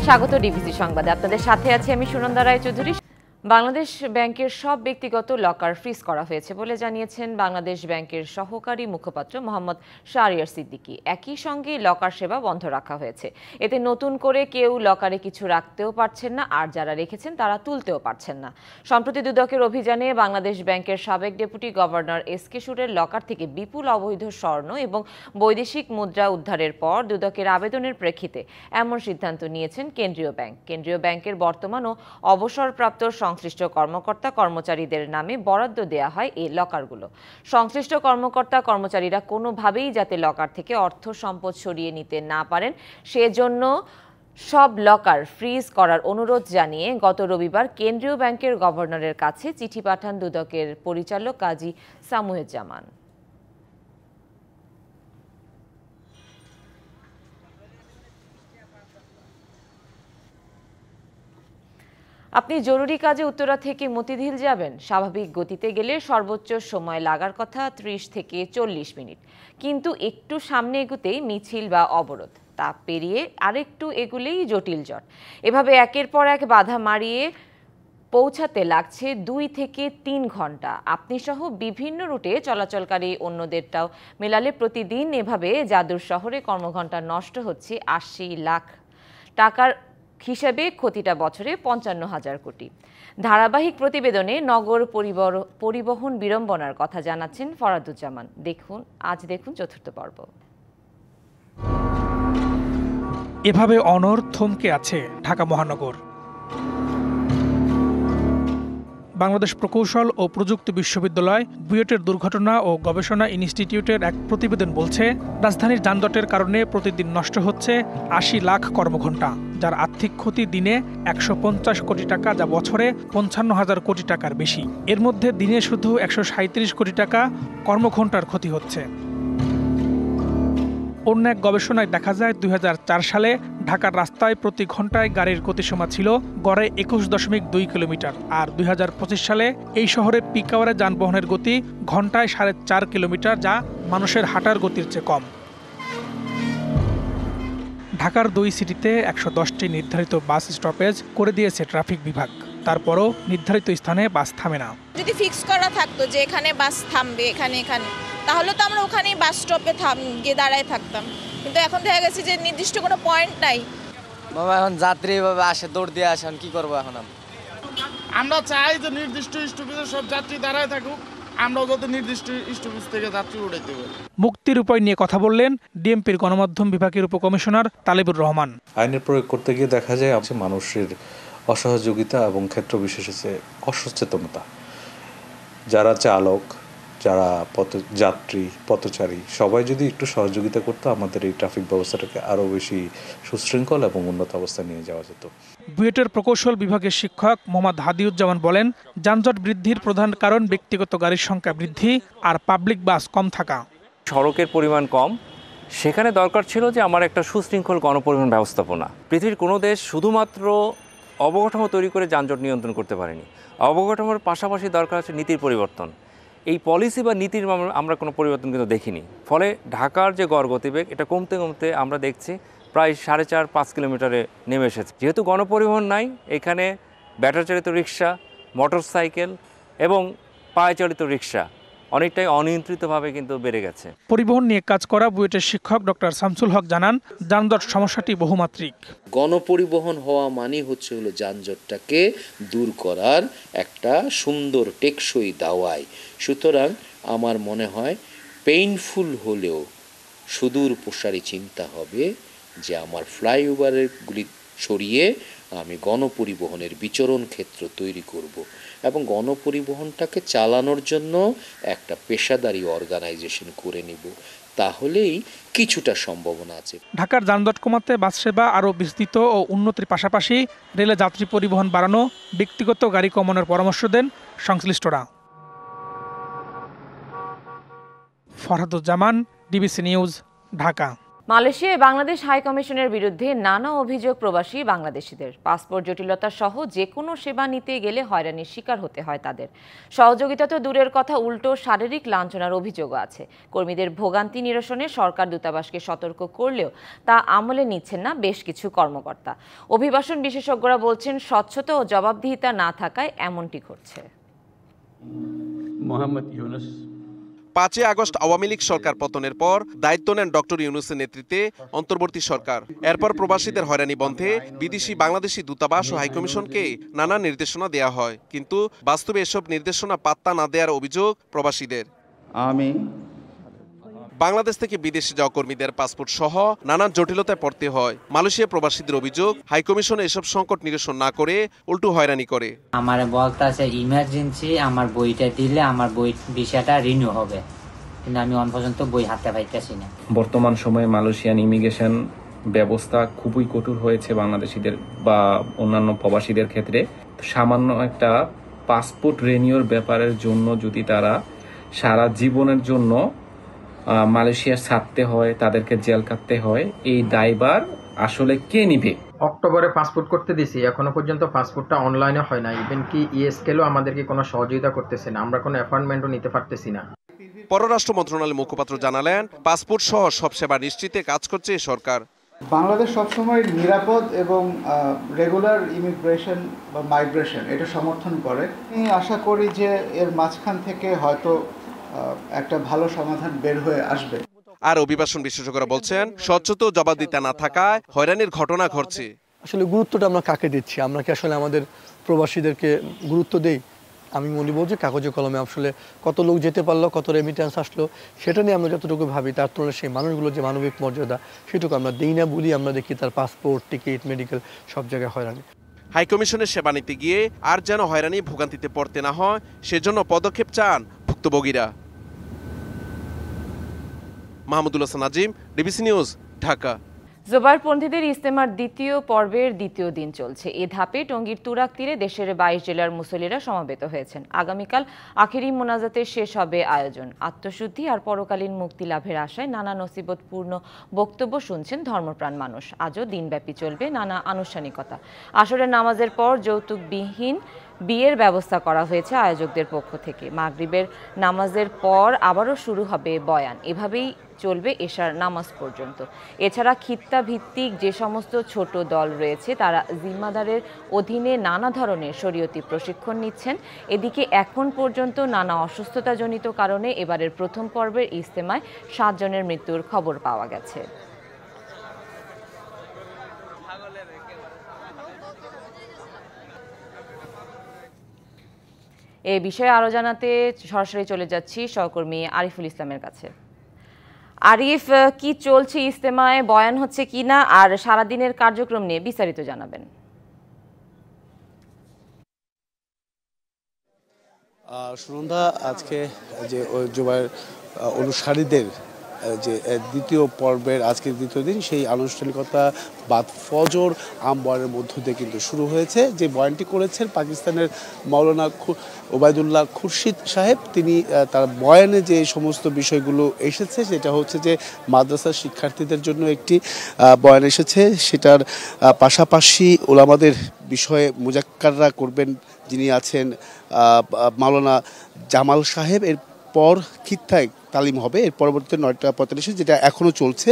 স্বাগত ডিবিসি সংবাদে। আপনাদের সাথে আছি আমি সুনন্দা রায়চৌধুরী। বাংলাদেশ ব্যাংকের সব ব্যক্তিগত লকার ফ্রিজ করা হয়েছে বলে জানিয়েছেন বাংলাদেশ ব্যাংকের সহকারী মুখপাত্র মোহাম্মদ শাহরিয়ার সিদ্দিকী। একই সঙ্গে লকার সেবা বন্ধ রাখা হয়েছে। এতে নতুন করে কেউ লকারে কিছু রাখতেও পারছেন না, আর যারা রেখেছেন তারা তুলতেও পারছেন না। সম্প্রতি দুদকের অভিযানে বাংলাদেশ ব্যাংকের সাবেক ডেপুটি গভর্নর এসকে সুরের লকার থেকে বিপুল অবৈধ স্বর্ণ এবং বৈদেশিক মুদ্রা উদ্ধারের পর দুদকের আবেদনের প্রেক্ষিতে এমন সিদ্ধান্ত নিয়েছেন কেন্দ্রীয় ব্যাংক। কেন্দ্রীয় ব্যাংকের বর্তমান ও অবসরপ্রাপ্ত সংশ্লিষ্ট কর্মকর্তা কর্মচারীদের নামে বরাদ্দ দেয়া হয় এই লকারগুলো। সংশ্লিষ্ট কর্মকর্তা কর্মচারীরা কোনোভাবেই যাতে লকার থেকে অর্থ সম্পদ সরিয়ে নিতে না পারেন সেজন্য সব লকার ফ্রিজ করার অনুরোধ জানিয়ে গত রবিবার কেন্দ্রীয় ব্যাংকের গভর্নরের কাছে চিঠি পাঠান দুদকের পরিচালক কাজী সামুজ্জামান। আপনি জরুরি কাজে উত্তরা থেকে মতিঝিল যাবেন, স্বাভাবিক গতিতে গেলে সর্বোচ্চ সময় লাগার কথা 30 থেকে 40 মিনিট, কিন্তু একটু সামনে এগুতেই মিছিল বা অবরোধ, তা পেরিয়ে আরেকটু এগুলেই জটিল জট। এভাবে একের পর এক বাধা মারিয়ে পৌঁছাতে লাগছে 2 থেকে 3 ঘন্টা। আপনি সহ বিভিন্ন রুটে চলাচলকারী অন্যদেরটাও মেলালে প্রতিদিন এভাবে যাদুর শহরে কর্মঘণ্টা নষ্ট হচ্ছে 80 লাখ টাকার হিসাবে, ক্ষতিটা বছরে 55,000 কোটি। ধারাবাহিক প্রতিবেদনে নগর পরিবহন বিড়ম্বনার কথা জানাচ্ছেন ফরাদুজ্জামান। দেখুন চতুর্থ পর্ব। এভাবে অনড় থমকে আছে ঢাকা মহানগর। বাংলাদেশ প্রকৌশল ও প্রযুক্তি বিশ্ববিদ্যালয় বুয়েটের দুর্ঘটনা ও গবেষণা ইনস্টিটিউটের এক প্রতিবেদন বলছে, রাজধানীর যানজটের কারণে প্রতিদিন নষ্ট হচ্ছে 80 লাখ কর্মঘণ্টা, যার আর্থিক ক্ষতি দিনে 150 কোটি টাকা, যা বছরে 55,000 কোটি টাকার বেশি। এর মধ্যে দিনে শুধু 137 কোটি টাকা কর্মঘণ্টার ক্ষতি হচ্ছে। অন্য এক গবেষণায় দেখা যায় 2004 সালে ঢাকার রাস্তায় প্রতি ঘন্টায় গাড়ির গতিসীমা ছিল গড়ে 21.2 কিলোমিটার, আর 2025 সালে এই শহরে পিক আওয়ারে যানবাহনের গতি ঘন্টায় 4.5 কিলোমিটার, যা মানুষের হাঁটার গতির চেয়ে কম। ঢাকার 2 সিটিতে 110টি নির্ধারিত বাস স্টপেজ করে দিয়েছে ট্রাফিক বিভাগ, তারপরও নির্ধারিত স্থানে বাস থামে না। যদি ফিক্স করা থাকতো যে এখানে বাস থামবে এখানে, তাহলে তো আমরা ওখানেই বাস স্টপে গিয়ে দাঁড়ায় থাকতাম, কিন্তু এখন দেখা গেছে যে নির্দিষ্ট কোনো পয়েন্ট নাই। বাবা এখন যাত্রী এভাবে আসে, দৌড় দিয়ে আসে, কি করবো এখন? আমরা চাই যে নির্দিষ্ট স্টপেজে সব যাত্রী দাঁড়ায় থাকুক, আমরাও যত নির্দিষ্ট স্টপেজ থেকে যাত্রী উঠাইতে পারি। মুক্তির উপায় নিয়ে কথা বললেন ডিএমপির গণমাধ্যম বিভাগের উপকমিশনার তালেবুর রহমান। আইনের প্রয়োগ করতে গিয়ে দেখা যায় মানুষের অসহযোগিতা এবং ক্ষেত্র বিশেষে অসচেতনতা। যারা চালক, যারা যাত্রী, পথচারী সবাই যদি একটু সহযোগিতা করতো, আমাদের এই ট্রাফিক ব্যবস্থাটাকে আরও বেশি সুশৃঙ্খল এবং উন্নত অবস্থায় নিয়ে যাওয়া যেত। বুয়েটের প্রকৌশল বিভাগের শিক্ষক মোহাম্মদ হাদিউজ্জামান বলেন, যানজট বৃদ্ধির প্রধান কারণ ব্যক্তিগত গাড়ির সংখ্যা বৃদ্ধি আর পাবলিক বাস কম থাকা। সড়কের পরিমাণ কম, সেখানে দরকার ছিল যে আমার একটা সুশৃঙ্খল গণপরিবহন ব্যবস্থাপনা। পৃথিবীর কোনো দেশ শুধুমাত্র অবকাঠামো তৈরি করে যানজট নিয়ন্ত্রণ করতে পারেনি। অবকাঠামোর পাশাপাশি দরকার হচ্ছে নীতির পরিবর্তন। এই পলিসি বা নীতির আমরা কোনো পরিবর্তন কিন্তু দেখিনি। ফলে ঢাকার যে গড় গতিবেগ এটা কমতে কমতে আমরা দেখছি প্রায় 4.5-5 কিলোমিটারে নেমে এসেছে। যেহেতু গণপরিবহন নাই, এখানে ব্যাটারি চালিত রিক্সা, মোটর সাইকেল এবং পায়ে চালিত রিক্সা অনেকটাই অনিয়ন্ত্রিতভাবে কিন্তু বেড়ে গেছে। পরিবহন নিয়ে কাজ করা বুয়েটের শিক্ষক ডক্টর শামসুল হক জানান, যানজট সমস্যাটি বহুমাত্রিক। গণপরিবহন হওয়া মানে হলো যানজটটাকে দূর করার একটা সুন্দর টেকসই দাওয়াই। সুতরাং আমার মনে হয় পেইনফুল হলেও সুদূর প্রসারী চিন্তা হবে যে আমার ফ্লাইওভারগুলি সরিয়ে আমি গণপরিবহনের বিচরণ ক্ষেত্র তৈরি করব এবং গণপরিবহনটাকে চালানোর জন্য একটা পেশাদারি অর্গানাইজেশন করে নিব, তাহলেই কিছুটা সম্ভাবনা আছে। ঢাকার যানজট কমাতে বাস সেবা আরও বিস্তৃত ও উন্নতির পাশাপাশি রেলে যাত্রী পরিবহন বাড়ানো, ব্যক্তিগত গাড়ি কমানোর পরামর্শ দেন সংশ্লিষ্টরা। Farhaduzzaman, DBC news, Dhaka. মালয়েশিয়ায় বাংলাদেশ হাইকমিশনের বিরুদ্ধে নানা অভিযোগ প্রবাসী বাংলাদেশিদের। পাসপোর্ট জটিলতা সহ যে কোনো সেবা নিতে গেলে হয়রানির শিকার হতে হয় তাদের। সহযোগিতা তো দূরের কথা, উল্টো শারীরিক লাঞ্ছনার অভিযোগও আছে। কর্মীদের ভোগান্তি নিরসনে সরকার দূতাবাসকে সতর্ক করলেও তা আমলে নিচ্ছেন না বেশ কিছু কর্মকর্তা। অভিবাসন বিশেষজ্ঞরা বলছেন, স্বচ্ছতা ও জবাবদিহিতা না থাকায় এমনটি ঘটছে। মোহাম্মদ ইউনুস 5 আগস্ট আওয়ামী লীগ সরকার পতনের পর দায়িত্ব নেন ডক্টর ইউনুসের নেতৃত্বে অন্তর্বর্তী সরকার। এরপর প্রবাসীদের হয়রানি বন্ধে বিদেশি বাংলাদেশি দূতাবাস ও হাইকমিশনকে নানা নির্দেশনা দেয়া হয়, কিন্তু বাস্তবে এসব নির্দেশনা পাত্তা না দেওয়ার অভিযোগ প্রবাসীদের। আমি বাংলাদেশ থেকে বিদেশে যাওয়া কর্মীদের পাসপোর্ট সহ নানান জটিলতায় পড়তে হয়। মালয়েশিয়া প্রবাসীদের অভিযোগ, হাইকমিশন এসব সংকট নিরসন না করে উল্টো হয়রানি করে। আমার বলতাছে ইমার্জেন্সি আমার বইটা দিলে আমার বই ভিসাটা রিনিউ হবে, কিন্তু আমি অন পর্যন্ত বই হাতে পাইতেছি না। বর্তমান সময়ে মালয়েশিয়ান ইমিগ্রেশন ব্যবস্থা খুবই কঠোর হয়েছে বাংলাদেশিদের বা অন্যান্য প্রবাসীদের ক্ষেত্রে। সামান্য একটা পাসপোর্ট রিনিউর ব্যাপারের জন্য যদি তারা সারা জীবনের জন্য মালয়েশিয়া ছাড়তে হয়, তাদেরকে জেল কাটতে হয়, এই দায়ভার আসলে কে নিবে? অক্টোবরে পাসপোর্ট করতে দিছি, এখনো পর্যন্ত পাসপোর্টটা অনলাইনে হয় না। ইভেন কি ইএসকেলও আমাদেরকে কোনো সহযোগিতা করতেছে না, আমরা কোনো অ্যাপয়েন্টমেন্টও নিতে পারতেছি না। পররাষ্ট্র মন্ত্রণালয়ের মুখপাত্র জানালেন, পাসপোর্ট সহ সব সেবা নিশ্চিতে কাজ করছে সরকার। বাংলাদেশ সবসময় নিরাপদ এবং রেগুলার ইমিগ্রেশন বা মাইগ্রেশন এটা সমর্থন করে। আমি আশা করি যে এর মাঝখান থেকে হয়তো একটা ভালো সমাধান বের হয়ে আসবে। আর অভিবাসন বিশেষজ্ঞরা বলছেন, স্বচ্ছতা ও জবাবদিহিতা না থাকায় হয়রানির ঘটনা ঘটছে। আসলে গুরুত্বটা আমরা কাকে দিচ্ছি? আমরা কি আসলে আমাদের প্রবাসীদেরকে গুরুত্ব দেই? আমি মনে বলছি কাগজে কলমে আসলে কত লোক যেতে পারলো, কত রেমিটেন্স আসলো, সেটা নিয়ে আমরা যতটুকু ভাবি তার তুলনায় সেই মানুষগুলো যে মানবিক মর্যাদা সেটুকু আমরা দিই না বলি আমরা দেখি তার পাসপোর্ট, টিকিট, মেডিকেল সব জায়গায় হয়রানি। হাইকমিশনের সেবা নিতে গিয়ে আর যেন হয়রানি ভোগান্তিতে পড়তে না হয়, সেজন্য পদক্ষেপ চান ভুক্তভোগীরা। মাহমুদুল হাসান নাজিম, ডিবিসি নিউজ, ঢাকা। জোবারপন্থীদের ইজতেমার দ্বিতীয় পর্বের দ্বিতীয় দিন চলছে। এ ধাপে টঙ্গীর তুরাগ তীরে দেশের 22 জেলার মুসল্লিরা সমবেত হয়েছেন। আগামীকাল আখেরি মোনাজাতে শেষ হবে আয়োজন। আত্মশুদ্ধি আর পরকালীন মুক্তি লাভের আশায় নানা নসিবতপূর্ণ বক্তব্য শুনছেন ধর্মপ্রাণ মানুষ। আজও দিনব্যাপী চলবে নানা আনুষ্ঠানিকতা। আসরের নামাজের পর যৌতুকবিহীন বিয়ের ব্যবস্থা করা হয়েছে আয়োজকদের পক্ষ থেকে। মাগরিবের নামাজের পর আবারও শুরু হবে বয়ান, এভাবেই চলবে এশার নামাজ পর্যন্ত। এছাড়া খিত্তা ভিত্তিক যে সমস্ত ছোট দল রয়েছে তারা জিম্মাদারের অধীনে নানা ধরনের শরীয়তি প্রশিক্ষণ নিচ্ছেন। এদিকে এখন পর্যন্ত নানা অসুস্থতাজনিত কারণে এবারের প্রথম পর্বের ইজতেমায় 7 জনের মৃত্যুর খবর পাওয়া গেছে। এ বিষয়ে আরো জানাতে সরাসরি চলে যাচ্ছি সহকর্মী আরিফুল ইসলামের কাছে। আরিফ, কি চলছে ইজতেমায়, বয়ান হচ্ছে কিনা, আর সারাদিনের কার্যক্রম নিয়ে বিস্তারিত জানাবেন। সুনন্দা, আজকে যে জুবায়ের অনুসারীদের যে দ্বিতীয় পর্বের আজকের দ্বিতীয় দিন, সেই আনুষ্ঠানিকতা বাদ ফজর আম বয়ানের মধ্য দিয়ে কিন্তু শুরু হয়েছে। যে বয়ানটি করেছেন পাকিস্তানের মাওলানা ওবায়দুল্লাহ খুরশিদ সাহেব, তিনি তার বয়ানে যে সমস্ত বিষয়গুলো এসেছে সেটা হচ্ছে যে মাদ্রাসার শিক্ষার্থীদের জন্য একটি বয়ান এসেছে, সেটার পাশাপাশি ওলামাদের বিষয়ে মুজাক্কাররা করবেন যিনি আছেন মাওলানা জামাল সাহেব। এরপর খিত্তায় তালিম হবে, এর পরবর্তীতে 9টা 45, যেটা এখনও চলছে।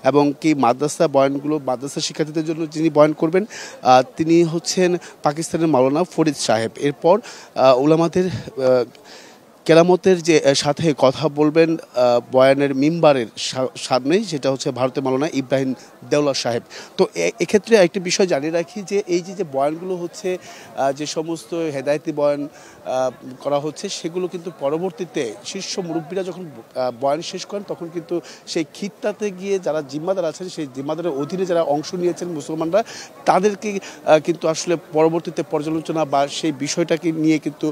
এবং কি মাদ্রাসা বয়ানগুলো মাদ্রাসা শিক্ষার্থীদের জন্য যিনি বয়ান করবেন তিনি হচ্ছেন পাকিস্তানের মাওলানা ফরিদ সাহেব। এরপর উলামাদের কেরামতের যে সাথে কথা বলবেন বয়ানের মিম্বারের সামনেই, সেটা হচ্ছে ভারতের মাওলানা ইব্রাহিম দেওলা সাহেব। তো এক্ষেত্রে একটা বিষয় জানিয়ে রাখি যে এই যে বয়ানগুলো হচ্ছে, যে সমস্ত হেদায়েতি বয়ান করা হচ্ছে, সেগুলো কিন্তু পরবর্তীতে শীর্ষ মুরব্বীরা যখন বয়ান শেষ করেন তখন কিন্তু সেই খিত্তাতে গিয়ে যারা জিম্মাদার আছেন, সেই জিম্মাদারের অধীনে যারা অংশ নিয়েছেন মুসলমানরা, তাদেরকে কিন্তু আসলে পরবর্তীতে পর্যালোচনা বা সেই বিষয়টাকে নিয়ে কিন্তু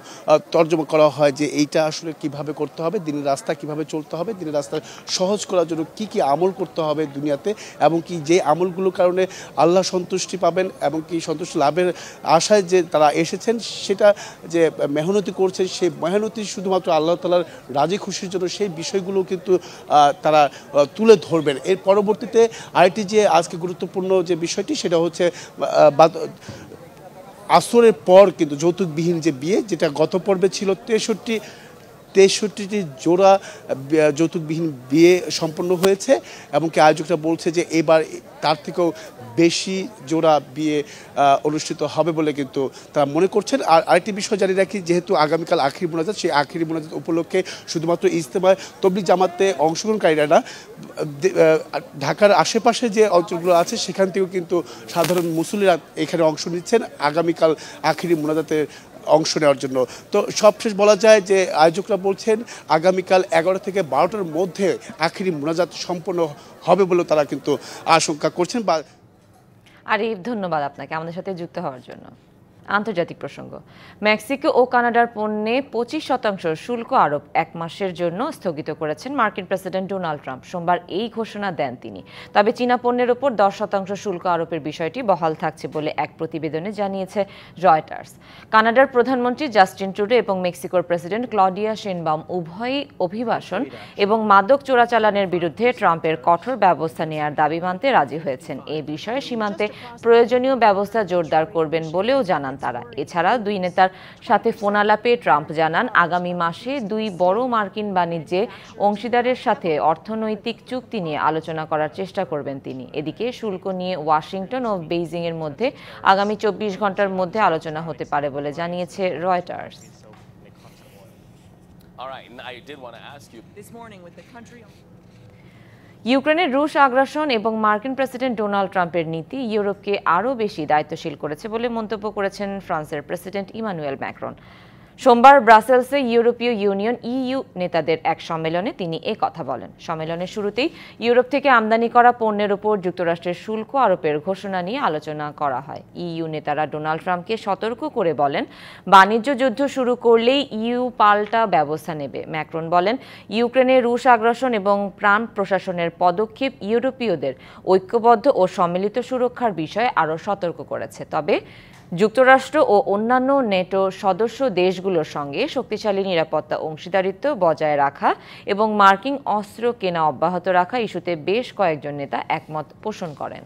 তর্জমা করা হয় যে এইটা আসলে কিভাবে করতে হবে, দিনের রাস্তা কিভাবে চলতে হবে, দিনের রাস্তা সহজ করার জন্য কি কি আমল করতে হবে দুনিয়াতে, এবং কি যে আমলগুলোর কারণে আল্লাহ সন্তুষ্টি পাবেন এবং কি সন্তুষ্টি লাভের আশায় যে তারা এসেছেন, সেটা যে মেহনতি করছেন, সেই মেহনতি শুধুমাত্র আল্লাহ তাআলার রাজি খুশির জন্য, সেই বিষয়গুলো কিন্তু তারা তুলে ধরবেন। এর পরবর্তীতে আরেকটি যে আজকে গুরুত্বপূর্ণ যে বিষয়টি, সেটা হচ্ছে আসরের পর কিন্তু যৌতুকবিহীন যে বিয়ে, যেটা গত পর্বে ছিল 63টি জোড়া যৌতুকবিহীন বিয়ে সম্পন্ন হয়েছে, এবং কি আয়োজকরা বলছে যে এবার তার থেকেও বেশি জোড়া বিয়ে অনুষ্ঠিত হবে বলে কিন্তু তারা মনে করছেন। আর আরেকটি বিষয় জানিয়ে রাখি, যেহেতু আগামীকাল আখিরি মোনাজাত, সেই আখিরি মোনাজাত উপলক্ষে শুধুমাত্র ইজতেমায় তাবলীগ জামাতে অংশগ্রহণকারীরা না, ঢাকার আশেপাশে যে অঞ্চলগুলো আছে সেখান থেকেও কিন্তু সাধারণ মুসল্লিরা এখানে অংশ নিচ্ছেন আগামীকাল আখিরি মোনাজাতে অংশ নেওয়ার জন্য। তো সবশেষ বলা যায় যে আয়োজকরা বলছেন আগামীকাল 11 থেকে 12টার মধ্যে আখিরি মোনাজাত সম্পন্ন হবে বলে তারা কিন্তু আশঙ্কা করছেন। আরিফ, ধন্যবাদ আপনাকে আমাদের সাথে যুক্ত হওয়ার জন্য। আন্তর্জাতিক প্রসঙ্গ, মেক্সিকো ও কানাডার পণ্যে 25% শুল্ক আরোপ 1 মাসের জন্য স্থগিত করেছেন মার্কিন প্রেসিডেন্ট ডোনাল্ড ট্রাম্প। সোমবার এই ঘোষণা দেন তিনি। তবে চীনা পণ্যের উপর 10% শুল্ক আরোপের বিষয়টি বহাল থাকছে বলে এক প্রতিবেদনে জানিয়েছে রয়টার্স। কানাডার প্রধানমন্ত্রী জাস্টিন ট্রুডো এবং মেক্সিকোর প্রেসিডেন্ট ক্লডিয়া শেনবাউম উভয়ই অভিবাসন এবং মাদক চোরাচালানের বিরুদ্ধে ট্রাম্পের কঠোর ব্যবস্থা নেওয়ার দাবি মানতে রাজি হয়েছেন। এ বিষয়ে সীমান্তে প্রয়োজনীয় ব্যবস্থা জোরদার করবেন বলেও জানান তারা। এছাড়া দুই নেতার সাথে ফোনালাপে ট্রাম্প জানান আগামী মাসে দুই বড় মার্কিন বাণিজ্যে অংশীদারের সাথে অর্থনৈতিক চুক্তি নিয়ে আলোচনা করার চেষ্টা করবেন তিনি। এদিকে শুল্ক নিয়ে ওয়াশিংটন ও বেইজিং এর মধ্যে আগামী 24 ঘন্টার মধ্যে আলোচনা হতে পারে বলে জানিয়েছে রয়টার্স। ইউক্রেনের রুশ আগ্রাসন এবং মার্কিন প্রেসিডেন্ট ডোনাল্ড ট্রাম্পের নীতি ইউরোপকে আরও বেশি দায়িত্বশীল করেছে বলে মন্তব্য করেছেন ফ্রান্সের প্রেসিডেন্ট ইমানুয়েল ম্যাক্রন। সোমবার ব্রাসেলসে ইউরোপীয় ইউনিয়ন ইইউ নেতাদের এক সম্মেলনে তিনি এ কথা বলেন। সম্মেলনের শুরুতেই ইউরোপ থেকে আমদানি করা পণ্যের উপর যুক্তরাষ্ট্রের শুল্ক আরোপের ঘোষণা নিয়ে আলোচনা করা হয়। ইইউ নেতারা ডোনাল্ড ট্রাম্পকে সতর্ক করে বলেন, বাণিজ্য যুদ্ধ শুরু করলেই ইইউ পাল্টা ব্যবস্থা নেবে। ম্যাক্রন বলেন, ইউক্রেনের রুশ আগ্রাসন এবং ট্রাম্প প্রশাসনের পদক্ষেপ ইউরোপীয়দের ঐক্যবদ্ধ ও সম্মিলিত সুরক্ষার বিষয়ে আরও সতর্ক করেছে। তবে যুক্তরাষ্ট্র ও অন্যান্য নেটো সদস্য দেশগুলোর সঙ্গে শক্তিশালী নিরাপত্তা অংশীদারিত্ব বজায় রাখা এবং মার্কিন অস্ত্র কেনা অব্যাহত রাখা ইস্যুতে বেশ কয়েকজন নেতা একমত পোষণ করেন।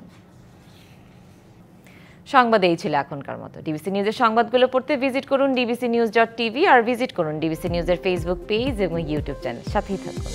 সংবাদ এই ছিল এখনকার মতো। ডিবিসি নিউজের সংবাদগুলো পড়তে ভিজিট করুন dbcnews.tv আর ভিজিট করুন ডিবিসি নিউজের ফেসবুক পেজ এবং ইউটিউব চ্যানেল। সাথেই থাকুন।